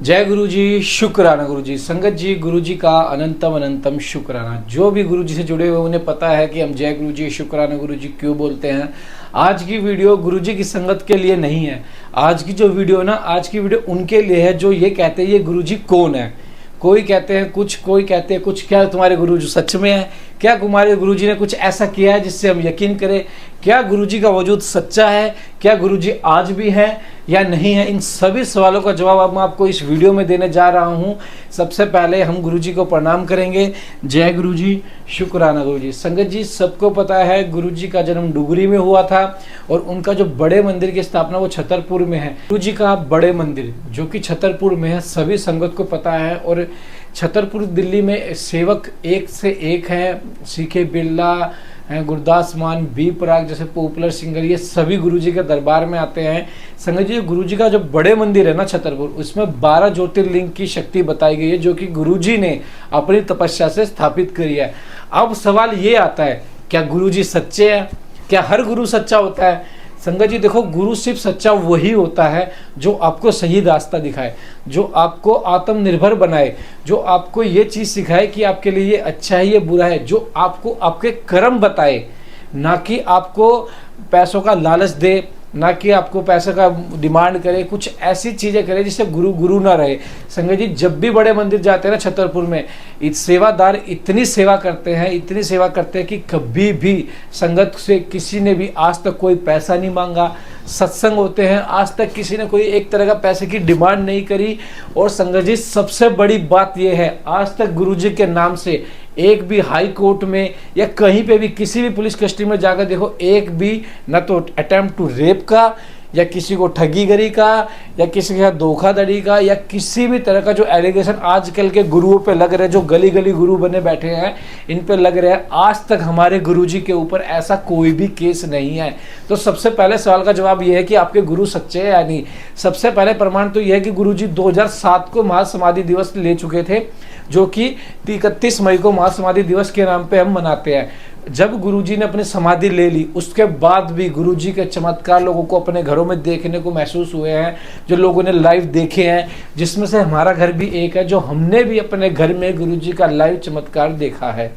जय गुरु जी, शुक्राना गुरु जी। संगत जी, गुरु जी का अनंतम अनंतम शुक्राना। जो भी गुरु जी से जुड़े हुए उन्हें पता है कि हम जय गुरु जी, शुक्राना गुरु जी क्यों बोलते हैं। आज की वीडियो गुरु जी की संगत के लिए नहीं है। आज की जो वीडियो ना, आज की वीडियो उनके लिए है जो ये कहते हैं ये गुरु जी कौन है। कोई कहते हैं कुछ, कोई कहते हैं कुछ। क्या तुम्हारे गुरु जी सच में है? क्या तुम्हारे गुरु जी ने कुछ ऐसा किया है जिससे हम यकीन करें? क्या गुरु जी का वजूद सच्चा है? क्या गुरु जी आज भी है या नहीं है? इन सभी सवालों का जवाब अब मैं आपको इस वीडियो में देने जा रहा हूं। सबसे पहले हम गुरु जी को प्रणाम करेंगे। जय गुरु जी, शुक्राना गुरु जी। संगत जी, सबको पता है गुरु जी का जन्म डुगरी में हुआ था और उनका जो बड़े मंदिर की स्थापना वो छतरपुर में है। गुरु जी का बड़े मंदिर जो कि छतरपुर में है, सभी संगत को पता है। और छतरपुर दिल्ली में सेवक एक से एक है। सीखे बिरला हैं, गुरदास मान, बी पराग जैसे पॉपुलर सिंगर, ये सभी गुरुजी के दरबार में आते हैं। संगत जी, गुरुजी का जो बड़े मंदिर है ना छतरपुर, उसमें 12 ज्योतिर्लिंग की शक्ति बताई गई है जो कि गुरुजी ने अपनी तपस्या से स्थापित करी है। अब सवाल ये आता है, क्या गुरुजी सच्चे हैं? क्या हर गुरु सच्चा होता है? संगत जी देखो, गुरु सिर्फ सच्चा वही होता है जो आपको सही रास्ता दिखाए, जो आपको आत्मनिर्भर बनाए, जो आपको ये चीज़ सिखाए कि आपके लिए ये अच्छा है, ये बुरा है, जो आपको आपके कर्म बताए, ना कि आपको पैसों का लालच दे, ना कि आपको पैसे का डिमांड करे। कुछ ऐसी चीज़ें करे जिससे गुरु गुरु ना रहे। संगत जी, जब भी बड़े मंदिर जाते हैं ना छतरपुर में, सेवादार इतनी सेवा करते हैं, इतनी सेवा करते हैं कि कभी भी संगत से किसी ने भी आज तक कोई पैसा नहीं मांगा। सत्संग होते हैं, आज तक किसी ने कोई एक तरह का पैसे की डिमांड नहीं करी। और संगत जी, सबसे बड़ी बात यह है, आज तक गुरु जी के नाम से एक भी हाई कोर्ट में या कहीं पे भी किसी भी पुलिस कस्टडी में जाकर देखो, एक भी न तो अटेम्प्ट टू रेप का, या किसी को ठगीगरी का, या किसी के साथ धोखाधड़ी का, या किसी भी तरह का जो एलिगेशन आजकल के गुरुओं पे लग रहे हैं, जो गली गली गुरु बने बैठे हैं, इन पे लग रहे हैं, आज तक हमारे गुरुजी के ऊपर ऐसा कोई भी केस नहीं है। तो सबसे पहले सवाल का जवाब यह है कि आपके गुरु सच्चे हैं या नहीं। सबसे पहले प्रमाण तो यह है कि गुरुजी 2007 को महासमाधि दिवस ले चुके थे, जो कि 31 मई को महासमाधि दिवस के नाम पे हम मनाते हैं। जब गुरुजी ने अपनी समाधि ले ली, उसके बाद भी गुरुजी के चमत्कार लोगों को अपने घरों में देखने को महसूस हुए हैं, जो लोगों ने लाइव देखे हैं, जिसमें से हमारा घर भी एक है, जो हमने भी अपने घर में गुरुजी का लाइव चमत्कार देखा है।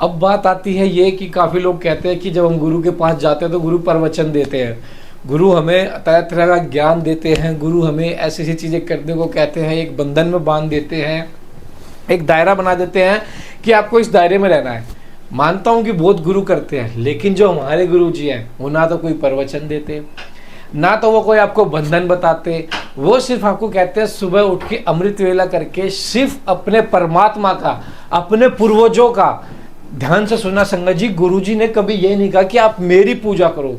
अब बात आती है ये कि काफ़ी लोग कहते हैं कि जब हम गुरु के पास जाते हैं तो गुरु प्रवचन देते हैं, गुरु हमें तरह तरह का ज्ञान देते हैं, गुरु हमें ऐसी ऐसी चीज़ें करने को कहते हैं, एक बंधन में बांध देते हैं, एक दायरा बना देते हैं कि आपको इस दायरे में रहना है। मानता हूँ कि बहुत गुरु करते हैं, लेकिन जो हमारे गुरु जी हैं वो ना तो कोई प्रवचन देते, ना तो वो कोई आपको बंधन बताते। वो सिर्फ आपको कहते हैं सुबह उठ के अमृत वेला करके सिर्फ अपने परमात्मा का, अपने पूर्वजों का ध्यान से सुनना। संगत जी, गुरु जी ने कभी ये नहीं कहा कि आप मेरी पूजा करो।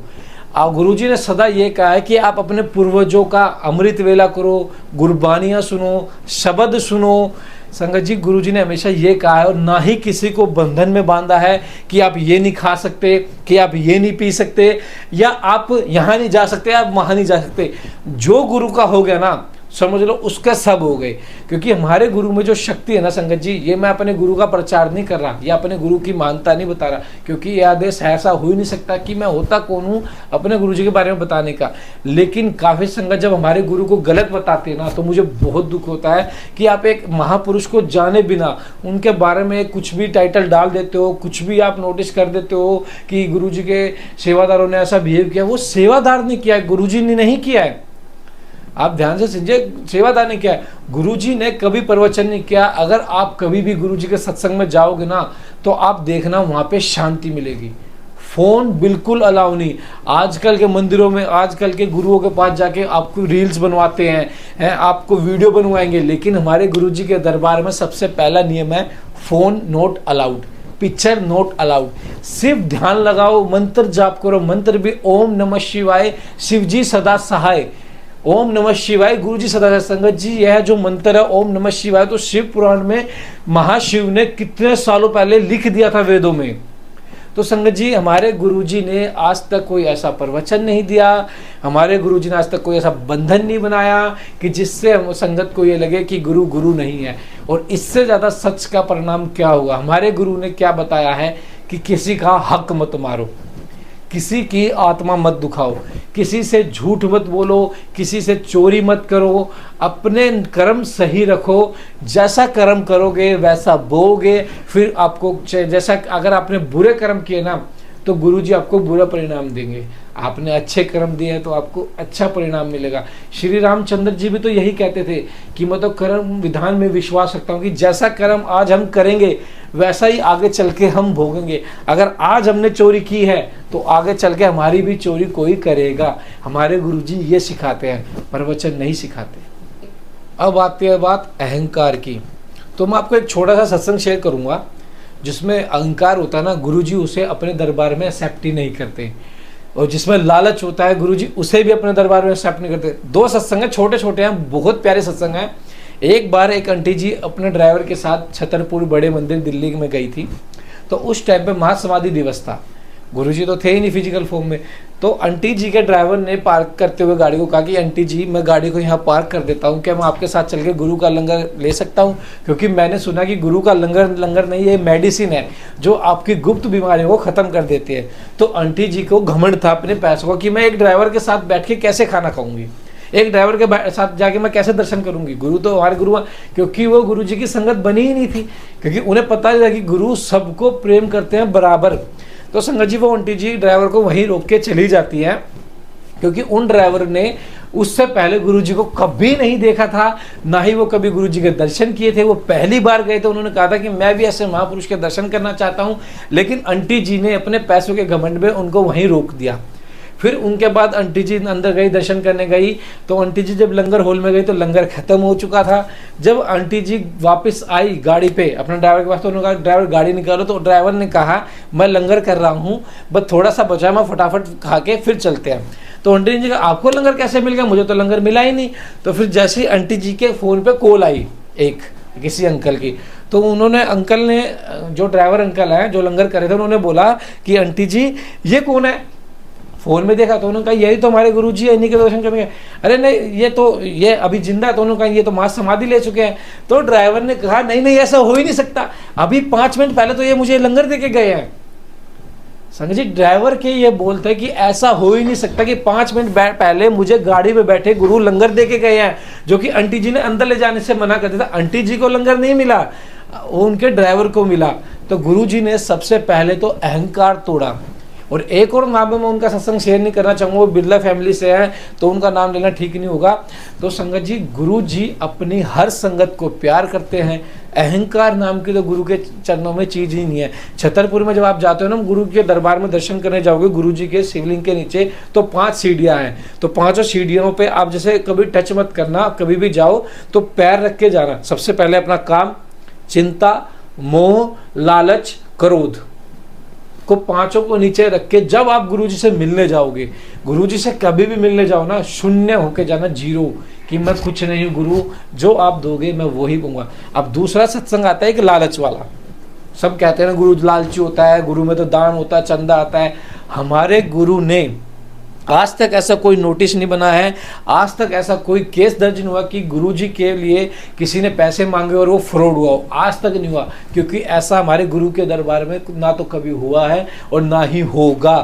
गुरुजी ने सदा ये कहा है कि आप अपने पूर्वजों का अमृत वेला करो, गुरबानियाँ सुनो, शब्द सुनो। संगत जी, गुरुजी ने हमेशा ये कहा है, और ना ही किसी को बंधन में बांधा है कि आप ये नहीं खा सकते, कि आप ये नहीं पी सकते, या आप यहाँ नहीं जा सकते, आप वहाँ नहीं जा सकते। जो गुरु का हो गया ना, समझ लो उसका सब हो गए। क्योंकि हमारे गुरु में जो शक्ति है ना संगत जी, ये मैं अपने गुरु का प्रचार नहीं कर रहा या अपने गुरु की मानता नहीं बता रहा, क्योंकि यह आदेश ऐसा हो ही नहीं सकता कि मैं होता कौन हूँ अपने गुरु जी के बारे में बताने का। लेकिन काफ़ी संगत जब हमारे गुरु को गलत बताते हैं ना, तो मुझे बहुत दुख होता है कि आप एक महापुरुष को जाने बिना उनके बारे में कुछ भी टाइटल डाल देते हो, कुछ भी आप नोटिस कर देते हो कि गुरु जी के सेवादारों ने ऐसा बिहेव किया। वो सेवादार ने किया है, गुरु जी ने नहीं किया है। आप ध्यान से समझिए, सेवादार ने किया है, गुरुजी ने कभी प्रवचन नहीं किया। अगर आप कभी भी गुरुजी के सत्संग में जाओगे ना, तो आप देखना वहाँ पे शांति मिलेगी। फ़ोन बिल्कुल अलाउ नहीं। आजकल के मंदिरों में, आजकल के गुरुओं के पास जाके आपको रील्स बनवाते हैं, आपको वीडियो बनवाएंगे, लेकिन हमारे गुरुजी के दरबार में सबसे पहला नियम है phone not allowed, picture not allowed. सिर्फ ध्यान लगाओ, मंत्र जाप करो। मंत्र भी ओम नमः शिवाय, शिवजी सदा सहाय। ओम नमः शिवाय, गुरु जी सदा। संगत जी, यह जो मंत्र है ओम नमः शिवाय, तो शिव पुराण में महाशिव ने कितने सालों पहले लिख दिया था वेदों में। तो संगत जी, हमारे गुरु जी ने आज तक कोई ऐसा प्रवचन नहीं दिया, हमारे गुरु जी ने आज तक कोई ऐसा बंधन नहीं बनाया कि जिससे हम संगत को ये लगे कि गुरु गुरु नहीं है। और इससे ज़्यादा सच का परिणाम क्या हुआ? हमारे गुरु ने क्या बताया है कि किसी का हक मत मारो, किसी की आत्मा मत दुखाओ, किसी से झूठ मत बोलो, किसी से चोरी मत करो, अपने कर्म सही रखो। जैसा कर्म करोगे वैसा बोगे। फिर आपको जैसा अगर आपने बुरे कर्म किए ना तो गुरुजी आपको बुरा परिणाम देंगे, आपने अच्छे कर्म दिए हैं तो आपको अच्छा परिणाम मिलेगा। श्री रामचंद्र जी भी तो यही कहते थे कि मैं तो कर्म विधान में विश्वास रखता हूँ कि जैसा कर्म आज हम करेंगे वैसा ही आगे चल के हम भोगेंगे। अगर आज हमने चोरी की है तो आगे चल के हमारी भी चोरी कोई करेगा। हमारे गुरुजी ये सिखाते हैं, प्रवचन नहीं सिखाते। अब आती है बात अहंकार की। तो मैं आपको एक छोटा सा सत्संग शेयर करूँगा जिसमें अहंकार होता है ना, गुरुजी उसे अपने दरबार में एक्सेप्ट ही नहीं करते। और जिसमें लालच होता है गुरुजी उसे भी अपने दरबार में एक्सेप्ट नहीं करते। 2 सत्संग हैं, छोटे छोटे हैं, बहुत प्यारे सत्संग हैं। एक बार एक आंटी जी अपने ड्राइवर के साथ छतरपुर बड़े मंदिर दिल्ली में गई थी। तो उस टाइम पे महासमाधि दिवस था, गुरुजी तो थे ही नहीं फिजिकल फॉर्म में। तो आंटी जी के ड्राइवर ने पार्क करते हुए गाड़ी को कहा कि आंटी जी मैं गाड़ी को यहाँ पार्क कर देता हूँ, क्या मैं आपके साथ चल के गुरु का लंगर ले सकता हूँ? क्योंकि मैंने सुना कि गुरु का लंगर नहीं, ये मेडिसिन है जो आपकी गुप्त बीमारियों को ख़त्म कर देती है। तो आंटी जी को घमंड था अपने पैसों का कि मैं एक ड्राइवर के साथ बैठ के कैसे खाना खाऊंगी, एक ड्राइवर के साथ जाके मैं कैसे दर्शन करूंगी। गुरु तो हमारे गुरु, क्योंकि वो गुरु जी की संगत बनी ही नहीं थी, क्योंकि उन्हें पता था कि गुरु सबको प्रेम करते हैं बराबर। तो संगत जी वो आंटी जी ड्राइवर को वहीं रोक के चली जाती है, क्योंकि उन ड्राइवर ने उससे पहले गुरुजी को कभी नहीं देखा था, ना ही वो कभी गुरुजी के दर्शन किए थे। वो पहली बार गए थे, उन्होंने कहा था कि मैं भी ऐसे महापुरुष के दर्शन करना चाहता हूँ, लेकिन आंटी जी ने अपने पैसों के घमंड में उनको वहीं रोक दिया। फिर उनके बाद आंटी जी अंदर गई, दर्शन करने गई। तो आंटी जी जब लंगर हॉल में गई तो लंगर खत्म हो चुका था। जब आंटी जी वापस आई गाड़ी पे अपने ड्राइवर के पास, तो उन्होंने कहा ड्राइवर गाड़ी निकालो। तो ड्राइवर ने कहा मैं लंगर कर रहा हूँ, बस थोड़ा सा बचा, मैं फटाफट खा के फिर चलते हैं। तो आंटी जी का आपको लंगर कैसे मिल गया? मुझे तो लंगर मिला ही नहीं। तो फिर जैसे ही आंटी जी के फ़ोन पे कॉल आई एक किसी अंकल की, तो उन्होंने अंकल ने, जो ड्राइवर अंकल हैं जो लंगर कर रहे थे, उन्होंने बोला कि आंटी जी ये कौन है? फ़ोन में देखा तो उन्होंने कहा यही तो हमारे गुरुजी है, इन्हीं के दर्शन करेंगे। अरे नहीं, ये अभी जिंदा है। तो उन्होंने कहा ये तो मां समाधि ले चुके हैं। तो ड्राइवर ने कहा नहीं ऐसा हो ही नहीं सकता, अभी 5 मिनट पहले तो ये मुझे लंगर दे के गए हैं। संजय जी ड्राइवर के ये बोलते हैं कि ऐसा हो ही नहीं सकता कि 5 मिनट पहले मुझे गाड़ी में बैठे गुरु लंगर दे के गए हैं, जो कि आंटी जी ने अंदर ले जाने से मना कर दिया था। आंटी जी को लंगर नहीं मिला, वो उनके ड्राइवर को मिला। तो गुरु जी ने सबसे पहले तो अहंकार तोड़ा। और एक और नाम मैं उनका सत्संग शेयर नहीं करना चाहूँगा, वो बिरला फैमिली से है तो उनका नाम लेना ठीक नहीं होगा। तो संगत जी गुरु जी अपनी हर संगत को प्यार करते हैं। अहंकार नाम की तो गुरु के चरणों में चीज़ ही नहीं है। छतरपुर में जब आप जाते हो ना, गुरु के दरबार में दर्शन करने जाओगे, गुरु जी के शिवलिंग के नीचे तो 5 सीढ़ियाँ हैं। तो 5 सीढ़ियों पे आप जैसे कभी टच मत करना, कभी भी जाओ तो पैर रख के जाना। सबसे पहले अपना काम, चिंता, मोह, लालच, क्रोध को 5 को नीचे रख के जब आप गुरुजी से मिलने जाओगे, गुरुजी से कभी भी मिलने जाओ ना, शून्य होके जाना, जीरो, कि मैं कुछ नहीं हूँ गुरु, जो आप दोगे मैं वही दूंगा। अब दूसरा सत्संग आता है कि लालच वाला। सब कहते हैं ना गुरु लालची होता है, गुरु में तो दान होता है, चंदा आता है। हमारे गुरु ने आज तक ऐसा कोई नोटिस नहीं बना है, आज तक ऐसा कोई केस दर्ज नहीं हुआ कि गुरुजी के लिए किसी ने पैसे मांगे और वो फ्रॉड हुआ हो, आज तक नहीं हुआ। क्योंकि ऐसा हमारे गुरु के दरबार में ना तो कभी हुआ है और ना ही होगा।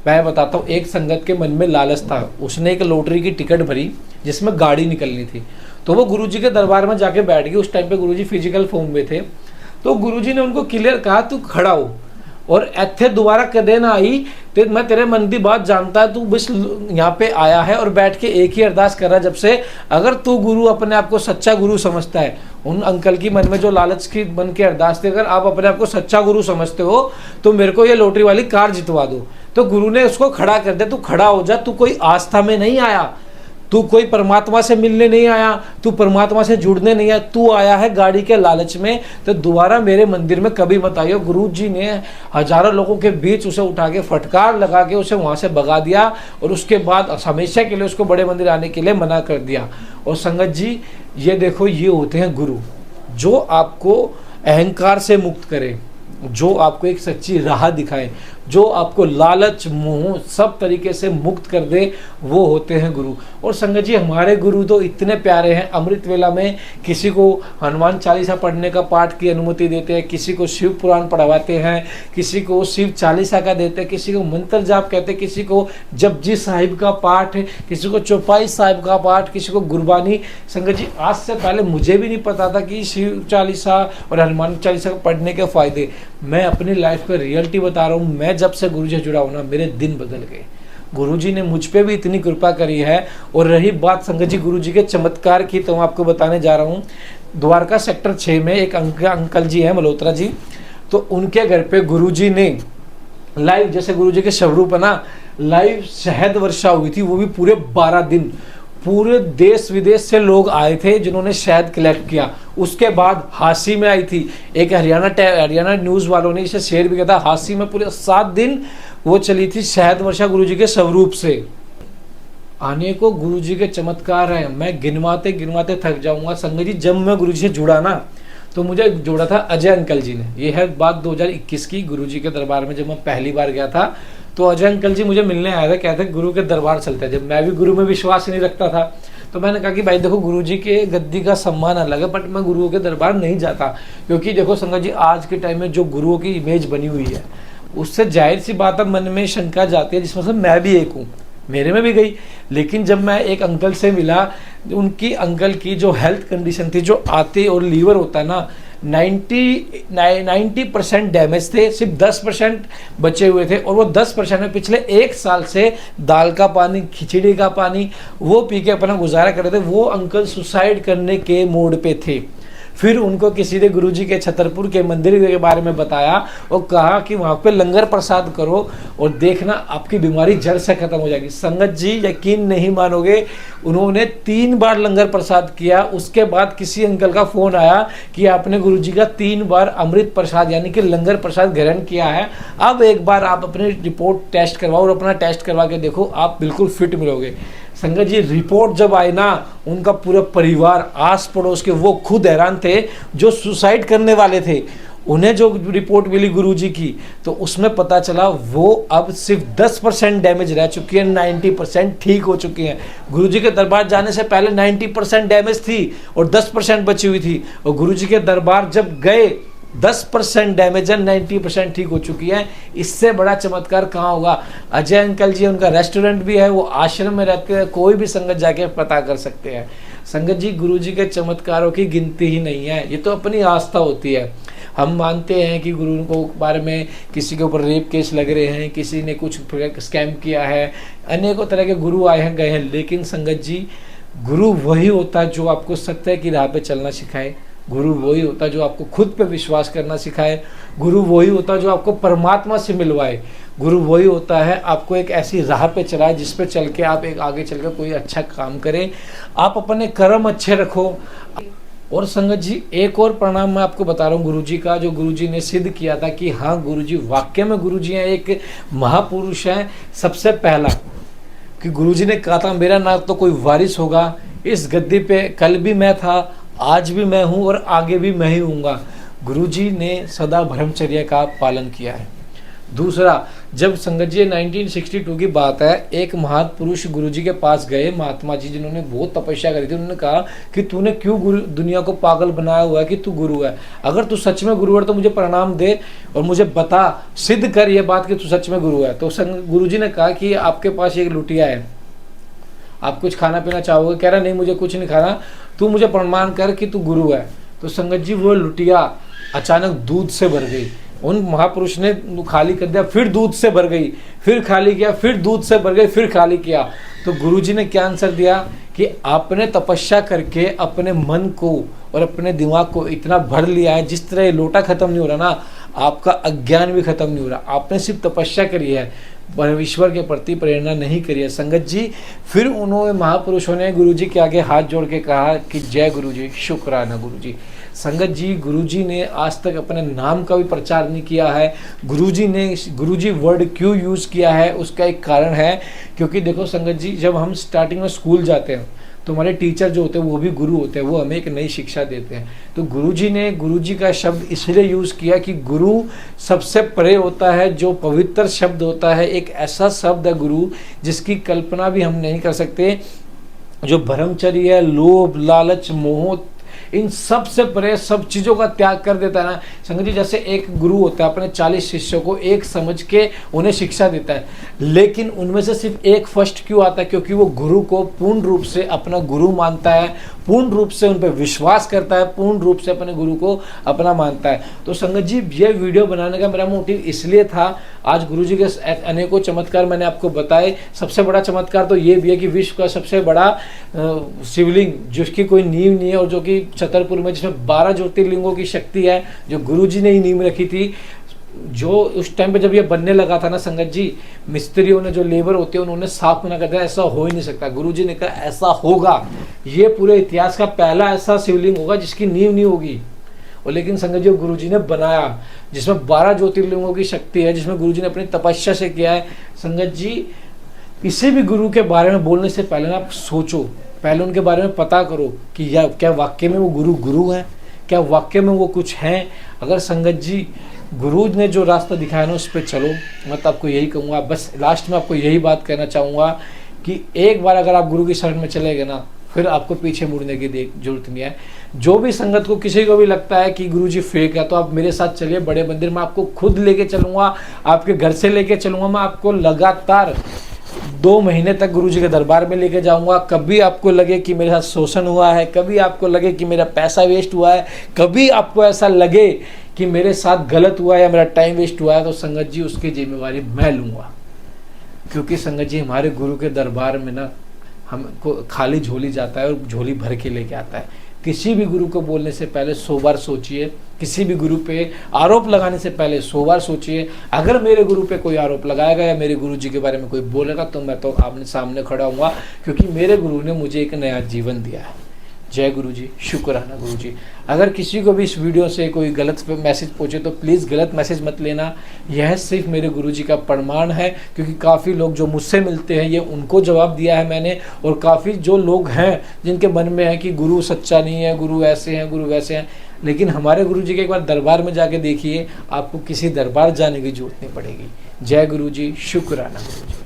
मैं बताता हूँ, एक संगत के मन में लालच था, उसने एक लॉटरी की टिकट भरी जिसमें गाड़ी निकलनी थी। तो वो गुरुजी के दरबार में जाके बैठ गई। उस टाइम पे गुरुजी फिजिकल फॉर्म में थे। तो गुरुजी ने उनको क्लियर कहा तू खड़ा हो और इत्थे दोबारा कदे ना आई, तो मैं तेरे मन की बात जानता है, तू बस यहाँ पे आया है और बैठ के एक ही अरदास कर रहा है जब से। अगर तू गुरु अपने आप को सच्चा गुरु समझता है, उन अंकल की मन में जो लालच की बन के अरदास थी, अगर आप अपने आप को सच्चा गुरु समझते हो तो मेरे को ये लॉटरी वाली कार जितवा दो। तो गुरु ने उसको खड़ा कर दिया, तू खड़ा हो जा, तू कोई आस्था में नहीं आया, तू कोई परमात्मा से मिलने नहीं आया, तू परमात्मा से जुड़ने नहीं आया, तू आया है गाड़ी के लालच में। तो दोबारा मेरे मंदिर में कभी मत आइयो। गुरु जी ने हजारों लोगों के बीच उसे उठा के फटकार लगा के उसे वहाँ से भगा दिया और उसके बाद हमेशा के लिए उसको बड़े मंदिर आने के लिए मना कर दिया। और संगत जी ये देखो, ये होते हैं गुरु जो आपको अहंकार से मुक्त करें, जो आपको एक सच्ची राह दिखाएं। जो आपको लालच मोह सब तरीके से मुक्त कर दे, वो होते हैं गुरु। और संगत जी हमारे गुरु तो इतने प्यारे हैं, अमृत वेला में किसी को हनुमान चालीसा पढ़ने का पाठ की अनुमति देते हैं, किसी को शिव पुराण पढ़वाते हैं, किसी को शिव चालीसा का देते हैं, किसी को मंत्र जाप कहते हैं, किसी को जपजी साहिब का पाठ, किसी को चौपाई साहिब का पाठ, किसी को गुरबानी। संगत जी आज से पहले मुझे भी नहीं पता था कि शिव चालीसा और हनुमान चालीसा पढ़ने के फायदे। मैं अपनी लाइफ में रियलिटी बता रहा हूँ, मैं जब से गुरु जी जुड़ा हूँ ना, मेरे दिन बदल गए। गुरु जी ने मुझ पे भी इतनी कृपा करी है। और रही बात संगत जी गुरु जी के चमत्कार की, तो मैं आपको बताने जा रहा हूँ। द्वारका सेक्टर 6 में एक अंकल जी हैं मल्होत्रा जी, तो उनके घर पे गुरु जी ने लाइव, जैसे गुरु जी के स्वरूप है ना, लाइव शहद वर्षा हुई थी, वो भी पूरे 12 दिन। पूरे देश विदेश से लोग आए थे जिन्होंने शहद कलेक्ट किया। उसके बाद हांसी में आई थी, एक हरियाणा न्यूज़ वालों ने इसे शेयर भी किया था। हांसी में पूरे 7 दिन वो चली थी शहद वर्षा गुरु जी के स्वरूप से। आने को गुरु जी के चमत्कार हैं, मैं गिनवाते गिनवाते थक जाऊंगा। संगत जी जब मैं गुरु जी से जुड़ा ना, तो मुझे जोड़ा था अजय अंकल जी ने। ये है बात 2021 की, गुरु जी के दरबार में जब मैं पहली बार गया था, तो अजय अंकल जी मुझे मिलने आए थे, कहते गुरु के दरबार चलते हैं। जब मैं भी गुरु में विश्वास नहीं रखता था, तो मैंने कहा कि भाई देखो गुरु जी के गद्दी का सम्मान अलग है, बट मैं गुरुओं के दरबार नहीं जाता। क्योंकि देखो संगत जी आज के टाइम में जो गुरुओं की इमेज बनी हुई है, उससे जाहिर सी बात है मन में शंका जाती है, जिसमें से मैं भी एक हूँ, मेरे में भी गई। लेकिन जब मैं एक अंकल से मिला, उनकी अंकल की जो हेल्थ कंडीशन थी, जो आते और लीवर होता है ना, 90% डैमेज थे, सिर्फ 10% बचे हुए थे। और वो 10% में पिछले 1 साल से दाल का पानी, खिचड़ी का पानी वो पी के अपना गुजारा कर रहे थे। वो अंकल सुसाइड करने के मोड पे थे। फिर उनको किसी ने गुरुजी के छतरपुर के मंदिर के बारे में बताया और कहा कि वहाँ पे लंगर प्रसाद करो और देखना आपकी बीमारी जड़ से खत्म हो जाएगी। संगत जी यकीन नहीं मानोगे, उन्होंने 3 बार लंगर प्रसाद किया। उसके बाद किसी अंकल का फोन आया कि आपने गुरुजी का 3 बार अमृत प्रसाद यानी कि लंगर प्रसाद ग्रहण किया है, अब एक बार आप अपनी रिपोर्ट टेस्ट करवाओ और अपना टेस्ट करवा के देखो, आप बिल्कुल फिट मिलोगे। संगत जी रिपोर्ट जब आई ना, उनका पूरा परिवार, आस पड़ोस के, वो खुद हैरान थे जो सुसाइड करने वाले थे। उन्हें जो रिपोर्ट मिली गुरुजी की, तो उसमें पता चला वो अब सिर्फ 10% डैमेज रह चुकी है, 90% ठीक हो चुकी हैं। गुरुजी के दरबार जाने से पहले 90% डैमेज थी और 10% बची हुई थी, और गुरुजी के दरबार जब गए 10% डैमेज है, 90% ठीक हो चुकी है। इससे बड़ा चमत्कार कहाँ होगा। अजय अंकल जी, उनका रेस्टोरेंट भी है, वो आश्रम में रहते हैं, कोई भी संगत जाके पता कर सकते हैं। संगत जी गुरु जी के चमत्कारों की गिनती ही नहीं है, ये तो अपनी आस्था होती है। हम मानते हैं कि गुरु को बारे में किसी के ऊपर रेप केस लग रहे हैं, किसी ने कुछ स्कैम किया है, अनेकों तरह के गुरु आए हैं गए हैं, लेकिन संगत जी गुरु वही होता है जो आपको सत्य की राह पे चलना सिखाए। गुरु वही होता है जो आपको खुद पे विश्वास करना सिखाए। गुरु वही होता है जो आपको परमात्मा से मिलवाए। गुरु वही होता है आपको एक ऐसी राह पे चलाए जिस पे चल के आप एक आगे चल के कोई अच्छा काम करें, आप अपने कर्म अच्छे रखो। और संगत जी एक और प्रणाम मैं आपको बता रहा हूँ गुरु जी का, जो गुरु जी ने सिद्ध किया था कि हाँ गुरु जी वाकई में गुरु जी हैं, एक महापुरुष हैं। सबसे पहला कि गुरु जी ने कहा था मेरा ना तो कोई वारिस होगा, इस गद्दी पे कल भी मैं था, आज भी मैं हूँ और आगे भी मैं ही हूँगा। गुरुजी ने सदा ब्रह्मचर्य का पालन किया है। दूसरा, जब संगत जी 1962 की बात है, एक महापुरुष गुरुजी के पास गए, महात्मा जी जिन्होंने बहुत तपस्या करी थी। उन्होंने कहा कि तूने क्यों गुरु दुनिया को पागल बनाया हुआ है कि तू गुरु है, अगर तू सच में गुरु है तो मुझे प्रणाम दे और मुझे बता, सिद्ध कर ये बात कि तू सच में गुरु है। तो गुरुजी ने कहा कि आपके पास एक लुटिया है, आप कुछ खाना पीना चाहोगे? कह रहा नहीं मुझे कुछ नहीं खाना, तू मुझे प्रमाण कर कि तू गुरु है। तो संगत जी वो लुटिया अचानक दूध से भर गई। उन महापुरुष ने खाली कर दिया, फिर दूध से भर गई, फिर खाली किया, फिर दूध से भर गई, फिर खाली किया। तो गुरुजी ने क्या आंसर दिया कि आपने तपस्या करके अपने मन को और अपने दिमाग को इतना भर लिया है, जिस तरह ये लोटा खत्म नहीं हो रहा ना, आपका अज्ञान भी खत्म नहीं हो रहा। आपने सिर्फ तपस्या करी है, ईश्वर के प्रति प्रेरणा नहीं करी है। संगत जी फिर उन्होंने महापुरुषों ने गुरुजी के आगे हाथ जोड़ के कहा कि जय गुरुजी, शुक्राना गुरुजी। संगत जी गुरुजी ने आज तक अपने नाम का भी प्रचार नहीं किया है। गुरुजी ने गुरुजी वर्ड क्यों यूज़ किया है उसका एक कारण है, क्योंकि देखो संगत जी जब हम स्टार्टिंग में स्कूल जाते हैं तो हमारे टीचर जो होते हैं वो भी गुरु होते हैं, वो हमें एक नई शिक्षा देते हैं। तो गुरुजी ने गुरुजी का शब्द इसलिए यूज़ किया कि गुरु सबसे परे होता है, जो पवित्र शब्द होता है, एक ऐसा शब्द है गुरु जिसकी कल्पना भी हम नहीं कर सकते। जो ब्रह्मचर्य है, लोभ लालच मोह, इन सब से परे सब चीज़ों का त्याग कर देता है ना संगत जी। जैसे एक गुरु होता है अपने 40 शिष्यों को एक समझ के उन्हें शिक्षा देता है, लेकिन उनमें से सिर्फ एक फर्स्ट क्यों आता है? क्योंकि वो गुरु को पूर्ण रूप से अपना गुरु मानता है, पूर्ण रूप से उन पर विश्वास करता है, पूर्ण रूप से अपने गुरु को अपना मानता है। तो संगत जी ये वीडियो बनाने का मेरा मोटिव इसलिए था, आज गुरु जी के अनेकों चमत्कार मैंने आपको बताए। सबसे बड़ा चमत्कार तो ये भी है कि विश्व का सबसे बड़ा शिवलिंग जिसकी कोई नींव नहीं है और जो कि छतरपुर में, जिसमें 12 ज्योतिर्लिंगों की शक्ति है, जो गुरु जी ने ही नींव रखी थी। जो उस टाइम पे जब ये बनने लगा था ना संगत जी, मिस्त्रियों ने, जो लेबर होते हैं, उन्होंने साफ मना कर दिया ऐसा हो ही नहीं सकता। गुरुजी ने कहा ऐसा होगा, ये पूरे इतिहास का पहला ऐसा शिवलिंग होगा जिसकी नींव नहीं होगी। और लेकिन संगत जी गुरुजी ने बनाया, जिसमें 12 ज्योतिर्लिंगों की शक्ति है, जिसमें गुरुजी ने अपनी तपस्या से किया है। संगत जी किसी भी गुरु के बारे में बोलने से पहले ना आप सोचो, पहले उनके बारे में पता करो कि क्या वाकई में वो गुरु है, क्या वाकई में वो कुछ हैं। अगर संगत जी गुरु ने जो रास्ता दिखाया ना उस पर चलो। मैं तो आपको यही कहूँगा, बस लास्ट में आपको यही बात कहना चाहूँगा कि एक बार अगर आप गुरु की शरण में चले गए ना, फिर आपको पीछे मुड़ने की जरूरत नहीं है। जो भी संगत को, किसी को भी लगता है कि गुरुजी फेक है, तो आप मेरे साथ चलिए बड़े मंदिर में, आपको खुद लेके चलूँगा, आपके घर से लेके चलूँगा। मैं आपको लगातार 2 महीने तक गुरुजी के दरबार में लेके जाऊंगा। कभी आपको लगे कि मेरे साथ शोषण हुआ है, कभी आपको लगे कि मेरा पैसा वेस्ट हुआ है, कभी आपको ऐसा लगे कि मेरे साथ गलत हुआ है या मेरा टाइम वेस्ट हुआ है, तो संगत जी उसकी जिम्मेवारी मैं लूँगा। क्योंकि संगत जी हमारे गुरु के दरबार में ना हमको खाली झोली जाता है और झोली भर के लेके आता है। किसी भी गुरु को बोलने से पहले 100 बार सोचिए, किसी भी गुरु पे आरोप लगाने से पहले 100 बार सोचिए। अगर मेरे गुरु पे कोई आरोप लगाएगा या मेरे गुरु जी के बारे में कोई बोलेगा तो मैं तो आमने सामने खड़ा हूँगा, क्योंकि मेरे गुरु ने मुझे एक नया जीवन दिया है। जय गुरु जी, शुक्राना गुरु जी। अगर किसी को भी इस वीडियो से कोई गलत मैसेज पहुंचे तो प्लीज़ गलत मैसेज मत लेना, यह सिर्फ मेरे गुरु जी का प्रमाण है। क्योंकि काफ़ी लोग जो मुझसे मिलते हैं ये उनको जवाब दिया है मैंने, और काफ़ी जो लोग हैं जिनके मन में है कि गुरु सच्चा नहीं है, गुरु ऐसे हैं, गुरु वैसे हैं, लेकिन हमारे गुरु जी के एक बार दरबार में जाके देखिए, आपको किसी दरबार जाने की जरूरत नहीं पड़ेगी। जय गुरु जी, शुक्राना गुरु जी।